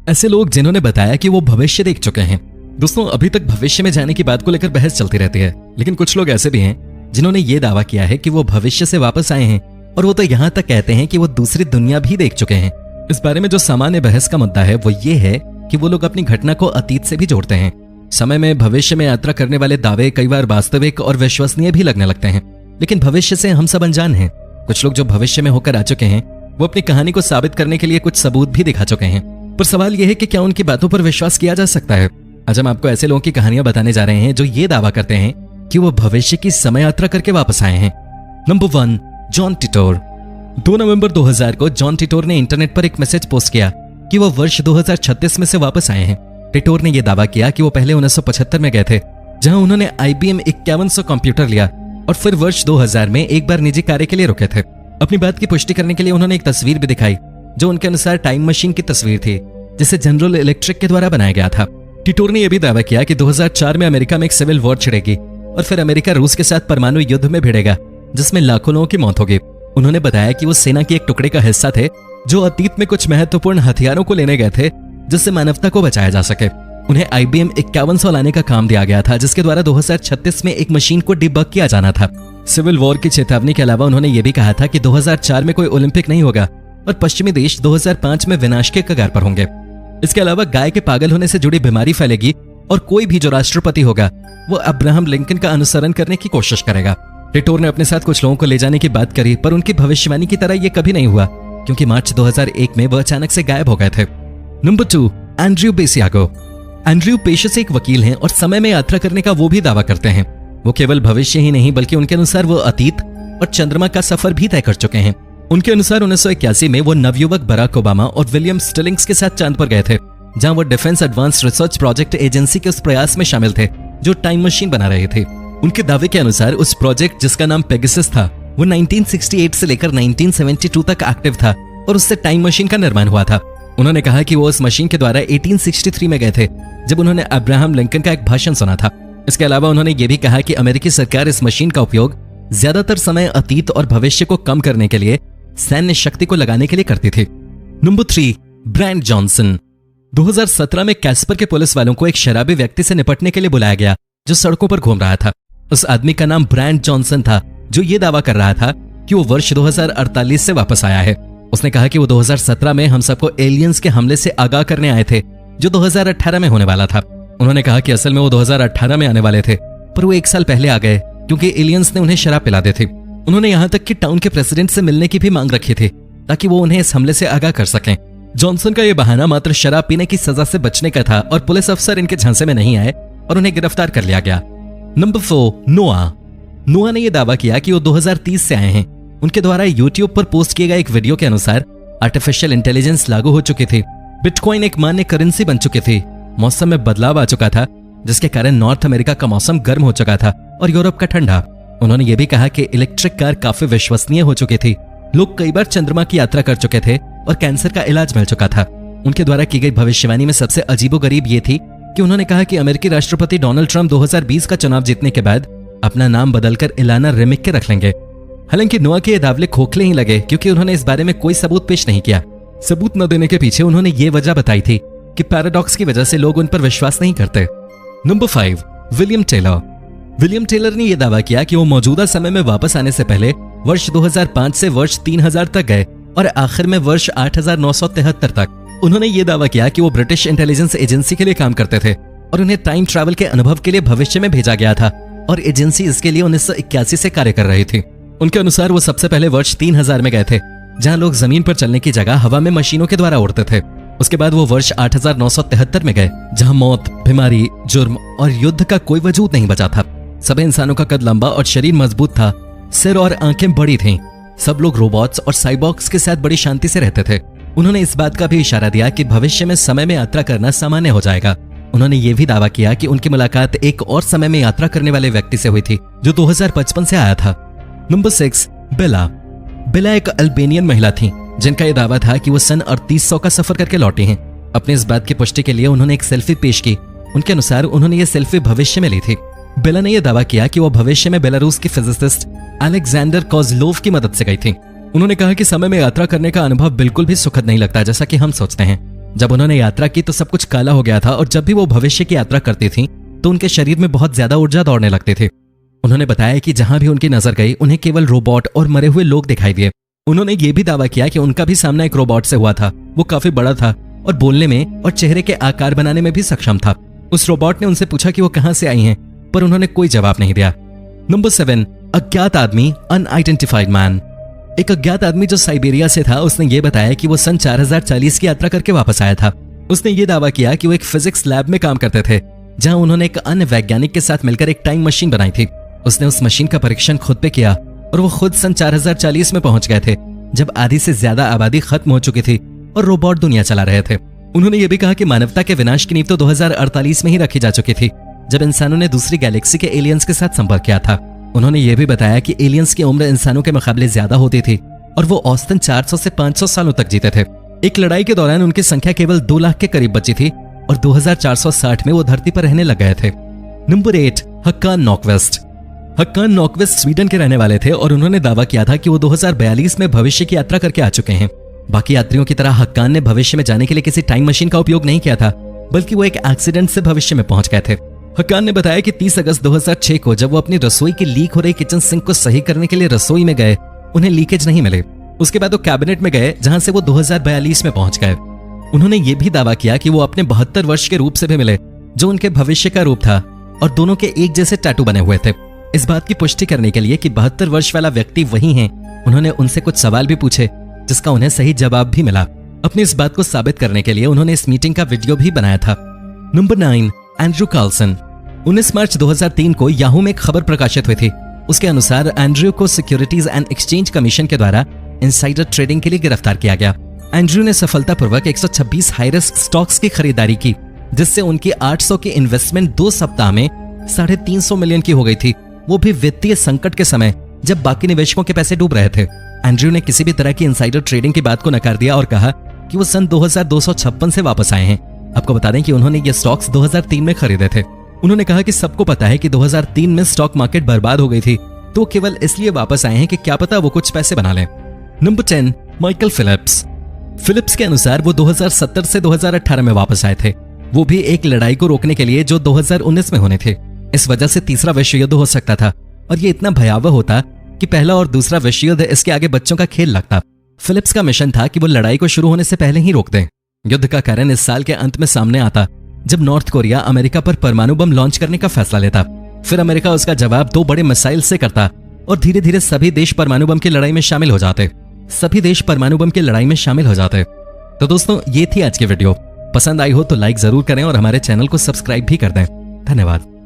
ऐसे लोग जिन्होंने बताया कि वो भविष्य देख चुके हैं। दोस्तों, अभी तक भविष्य में जाने की बात को लेकर बहस चलती रहती है, लेकिन कुछ लोग ऐसे भी हैं जिन्होंने ये दावा किया है कि वो भविष्य से वापस आए हैं, और वो तो यहाँ तक कहते हैं कि वो दूसरी दुनिया भी देख चुके हैं। इस बारे में जो सामान्य बहस का मुद्दा है वो ये है कि वो लोग अपनी घटना को अतीत से भी जोड़ते हैं। समय में भविष्य में यात्रा करने वाले दावे कई बार वास्तविक और विश्वसनीय भी लगने लगते हैं, लेकिन भविष्य से हम सब अनजान हैं। कुछ लोग जो भविष्य में होकर आ चुके हैं वो अपनी कहानी को साबित करने के लिए कुछ सबूत भी दिखा चुके हैं, पर सवाल यह है कि क्या उनकी बातों पर विश्वास किया जा सकता है। आज हम आपको ऐसे लोगों की कहानियां बताने जा रहे हैं जो ये दावा करते हैं कि वो भविष्य की समय यात्रा करके वापस आए हैं। Number 1, John टिटोर। 2 नवंबर 2000 को जॉन टिटोर ने इंटरनेट पर एक मैसेज पोस्ट किया कि वो वर्ष 2036 में से वापस आए हैं। टिटोर ने यह दावा किया कि वो पहले 1975 में गए थे, जहां उन्होंने IBM 5100 कंप्यूटर लिया और फिर वर्ष 2000 में एक बार निजी कार्य के लिए रुके थे। अपनी बात की पुष्टि करने के लिए उन्होंने एक तस्वीर भी दिखाई जो उनके अनुसार टाइम मशीन की तस्वीर थी, जिसे जनरल इलेक्ट्रिक के द्वारा बनाया गया था। टिटोर ने यह भी दावा किया कि 2004 में अमेरिका में एक सिविल वॉर छिड़ेगी और फिर अमेरिका रूस के साथ परमाणु युद्ध में भिड़ेगा, जिसमें लाखों लोगों की मौत होगी। उन्होंने बताया कि वो सेना की एक टुकड़े का हिस्सा थे जो अतीत में कुछ महत्वपूर्ण हथियारों को लेने गए थे जिससे मानवता को बचाया जा सके। उन्हें IBM 5100 लाने का काम दिया गया था, जिसके द्वारा 2036 में एक मशीन को डिबग किया जाना था। सिविल वॉर की चेतावनी के अलावा उन्होंने ये भी कहा था कि 2004 में कोई ओलंपिक नहीं होगा और पश्चिमी देश 2005 में विनाश के कगार पर होंगे। इसके अलावा गाय के पागल होने से जुड़ी बीमारी फैलेगी और कोई भी जो राष्ट्रपति होगा वो अब्राहम लिंकन का अनुसरण करने की कोशिश करेगा। टिटोर ने अपने साथ कुछ लोगों को ले जाने की बात करी, पर उनकी भविष्यवाणी की तरह यह कभी नहीं हुआ, क्योंकि मार्च 2001 में वह अचानक से गायब हो गए थे। Number 2, Andrew बेसियागो। एंड्रयू पेशे से एक वकील हैं और समय में यात्रा करने का वो भी दावा करते हैं। वो केवल भविष्य ही नहीं बल्कि उनके अनुसार वो अतीत और चंद्रमा का सफर भी तय कर चुके हैं। उनके अनुसार 1981 में वो नवयुवक बराक ओबामा और विलियम स्टिलिंग्स के साथ चांद पर गए थे, जहां वो defence advance research project agency के उस प्रयास में शामिल थे जो टाइम मशीन बना रहे थे। उनके दावे के अनुसार उस प्रोजेक्ट, जिसका नाम पेगासस था, वो 1968 से लेकर 1972 तक एक्टिव था और उससे टाइम मशीन का निर्माण हुआ था। उन्होंने कहा कि वो उस मशीन के द्वारा 1863 में गए थे, जब उन्होंने अब्राहम लिंकन का एक भाषण सुना था। इसके अलावा उन्होंने ये भी कहा कि अमेरिकी सरकार इस मशीन का उपयोग ज्यादातर समय अतीत और भविष्य को कम करने के लिए सैन्य शक्ति को लगाने के लिए करती थी। Number 3, brand Johnson. 2017 में कैस्पर के पुलिस वालों को एक शराबी व्यक्ति से निपटने के लिए बुलाया गया जो सड़कों पर घूम रहा था। उस आदमी का नाम ब्रांड जॉनसन था, जो ये दावा कर रहा था कि वो वर्ष 2048 से वापस आया है। उसने कहा कि वो 2017 में हम सबको एलियंस के हमले से आगाह करने आए थे, जो 2018 में होने वाला था। उन्होंने कहा कि असल में वो 2018 में आने वाले थे, पर वो 1 साल पहले आ गए क्योंकि एलियंस ने उन्हें शराब पिला दी थी। उन्होंने यहाँ तक कि टाउन के प्रेसिडेंट से मिलने की भी मांग रखी थी ताकि वो उन्हें इस हमले से आगाह कर सकें। जॉनसन का यह बहाना मात्र शराब पीने की सजा से बचने का था और पुलिस अफसर इनके झांसे में नहीं आए और उन्हें गिरफ्तार कर लिया गया। नंबर 4, नोआ ने यह दावा किया कि वो 2030 से आए हैं। उनके द्वारा यूट्यूब पर पोस्ट किए गए एक वीडियो के अनुसार आर्टिफिशियल इंटेलिजेंस लागू हो चुकी थी, बिटकॉइन एक मान्य करेंसी बन चुकी थी, मौसम में बदलाव आ चुका था जिसके कारण नॉर्थ अमेरिका का मौसम गर्म हो चुका था और यूरोप का ठंडा। उन्होंने ये भी कहा कि इलेक्ट्रिक कार काफी विश्वसनीय हो चुकी थी, लोग कई बार चंद्रमा की यात्रा कर चुके थे और कैंसर का इलाज मिल चुका था। उनके द्वारा की गई भविष्यवाणी में सबसे अजीबोगरीब ये थी कि उन्होंने कहा कि अमेरिकी राष्ट्रपति डोनाल्ड ट्रंप 2020 का चुनाव जीतने के बाद अपना नाम बदलकर इलाना रेमिक के रख लेंगे। हालांकि नोआ के ये दावे खोखले ही लगे क्योंकि उन्होंने इस बारे में कोई सबूत पेश नहीं किया। सबूत न देने के पीछे उन्होंने ये वजह बताई थी कि पैराडॉक्स की वजह से लोग उन पर विश्वास नहीं करते। नंबर 5, विलियम टेलर ने यह दावा किया कि वो मौजूदा समय में वापस आने से पहले वर्ष 2005 से वर्ष 3000 तक गए और आखिर में वर्ष 8973 तक। उन्होंने ये दावा किया कि वो ब्रिटिश इंटेलिजेंस एजेंसी के लिए काम करते थे और उन्हें टाइम ट्रैवल के अनुभव के लिए भविष्य में भेजा गया था और एजेंसी इसके लिए 1981 से कार्य कर रही थी। उनके अनुसार वो सबसे पहले वर्ष 3000 में गए थे, जहां लोग जमीन पर चलने की जगह हवा में मशीनों के द्वारा उड़ते थे। उसके बाद वो वर्ष 8973 में गए, जहां मौत, बीमारी, जुर्म और युद्ध का कोई वजूद नहीं बचा था। सभी इंसानों का कद लंबा और शरीर मजबूत था, सिर और आंखें बड़ी थीं। सब लोग रोबोट्स और साइबॉर्ग्स के साथ बड़ी शांति से रहते थे। उन्होंने इस बात का भी इशारा दिया कि भविष्य में समय में यात्रा करना सामान्य हो जाएगा। उन्होंने ये भी दावा किया कि उनकी मुलाकात एक और समय में यात्रा करने वाले व्यक्ति से हुई थी जो 2055 से आया था। नंबर 6, बेला एक अल्बेनियन महिला थी जिनका यह दावा था कि वो सन 3800 का सफर करके लौटी हैं। अपने इस बात की पुष्टि के लिए उन्होंने एक सेल्फी पेश की। उनके अनुसार उन्होंने ये सेल्फी भविष्य में ली थी। बेला ने यह दावा किया कि वो भविष्य में बेलारूस के फिजिसिस्ट अलेक्जेंडर कोज़लोव की मदद से गई थी। उन्होंने कहा कि समय में यात्रा करने का अनुभव बिल्कुल भी सुखद नहीं लगता जैसा कि हम सोचते हैं। जब उन्होंने यात्रा की तो सब कुछ काला हो गया था और जब भी वो भविष्य की यात्रा करती थी तो उनके शरीर में बहुत ज्यादा ऊर्जा दौड़ने लगती थी। उन्होंने बताया कि जहां भी उनकी नजर गई उन्हें केवल रोबोट और मरे हुए लोग दिखाई दिए। उन्होंने ये भी दावा किया कि उनका भी सामना एक रोबोट से हुआ था। वो काफी बड़ा था और बोलने में और चेहरे के आकार बनाने में भी सक्षम था। उस रोबोट ने उनसे पूछा कि वो कहां से आई हैं, पर उन्होंने कोई जवाब नहीं दिया। नंबर 7, अज्ञात आदमी, अनआइडेंटिफाइड मैन। एक अज्ञात आदमी जो साइबेरिया से था, उसने ये बताया कि वो सन 4040 की यात्रा करके वापस आया था। उसने ये दावा किया कि वो एक फिजिक्स लैब में काम करते थे, जहां उन्होंने एक अन्य वैज्ञानिक के साथ मिलकर एक टाइम मशीन बनाई थी। उसने उस मशीन का परीक्षण खुद पे किया और वो खुद सन 4040 में पहुंच गए थे, जब आधी से ज्यादा आबादी खत्म हो चुकी थी और रोबोट दुनिया चला रहे थे। उन्होंने ये भी कहा कि मानवता के विनाश की नींव तो 2048 में ही रखी जा चुकी थी, जब इंसानों ने दूसरी गैलेक्सी के एलियंस के साथ संपर्क किया था। उन्होंने ये भी बताया कि एलियंस की उम्र इंसानों के मुकाबले ज्यादा होती थी और वो औसतन 400 से 500 सालों तक जीते थे। एक लड़ाई के दौरान उनकी संख्या केवल 2 लाख के करीब बची थी और 2460 में वो धरती पर रहने लग गए थे। नंबर 8, हक्कान नॉकवेस्ट। हक्कान नॉकवेस्ट स्वीडन के रहने वाले थे और उन्होंने दावा किया था कि वो 2042 में भविष्य की यात्रा करके आ चुके हैं। बाकी यात्रियों की तरह हक्कान ने भविष्य में जाने के लिए किसी टाइम मशीन का उपयोग नहीं किया था, बल्कि वो एक एक्सीडेंट से भविष्य में पहुंच गए थे। हक्कान ने बताया कि 30 अगस्त 2006 को जब वो अपनी रसोई की लीक हो रही किचन सिंक को सही करने के लिए रसोई में गए, उन्हें लीकेज नहीं मिले। उसके बाद वो कैबिनेट में गए, जहां से वो 2042 में पहुंच गए। उन्होंने ये भी दावा किया कि वो अपने 72 वर्ष के रूप से भी मिले, जो उनके भविष्य का रूप था, और दोनों के एक जैसे टैटू बने हुए थे। इस बात की पुष्टि करने के लिए कि 72 वर्ष वाला व्यक्ति वही है, उन्होंने उनसे कुछ सवाल भी पूछे, जिसका उन्हें सही जवाब भी मिला। अपनी इस बात को साबित करने के लिए उन्होंने इस मीटिंग का वीडियो भी बनाया था। Number 9, Andrew Carlsen. 19 मार्च 2003 को याहू में एक खबर प्रकाशित हुई थी। उसके अनुसार एंड्रयू को सिक्योरिटीज एंड एक्सचेंज कमीशन के द्वारा इनसाइडर ट्रेडिंग के लिए गिरफ्तार किया गया। एंड्रयू ने सफलतापूर्वक 126 हाई रिस्क स्टॉक्स की खरीदारी की, जिससे उनकी 800 की इन्वेस्टमेंट 2 सप्ताह में 350 मिलियन की हो गई थी, वो भी वित्तीय संकट के समय जब बाकी निवेशकों के पैसे डूब रहे थे। एंड्रयू ने किसी भी तरह की इनसाइडर ट्रेडिंग की बात को नकार दिया और कहा कि वो सन 2256 से वापस आए हैं। आपको बता दें कि उन्होंने ये स्टॉक्स 2003 में खरीदे थे। उन्होंने कहा कि सबको पता है कि 2003 में स्टॉक मार्केट बर्बाद हो गई थी, तो केवल इसलिए वापस आए हैं कि क्या पता वो कुछ पैसे बना लें। Number 10, Michael Philips. फिलिप्स के अनुसार वो 2070 से 2018 में वापस आए थे, वो भी एक लड़ाई को रोकने के लिए जो 2019 में होने थे। इस वजह से तीसरा विश्व युद्ध हो सकता था और ये इतना भयावह होता कि पहला और दूसरा विश्व युद्ध इसके आगे बच्चों का खेल लगता। फिलिप्स का मिशन था कि वो लड़ाई को शुरू होने से पहले ही रोक दें। युद्ध का कारण इस साल के अंत में सामने आता, जब नॉर्थ कोरिया अमेरिका पर परमाणु बम लॉन्च करने का फैसला लेता। फिर अमेरिका उसका जवाब 2 बड़े मिसाइल से करता और धीरे धीरे सभी देश परमाणु बम की लड़ाई में शामिल हो जाते। तो दोस्तों, ये थी आज की वीडियो। पसंद आई हो तो लाइक जरूर करें और हमारे चैनल को सब्सक्राइब भी कर दें। धन्यवाद।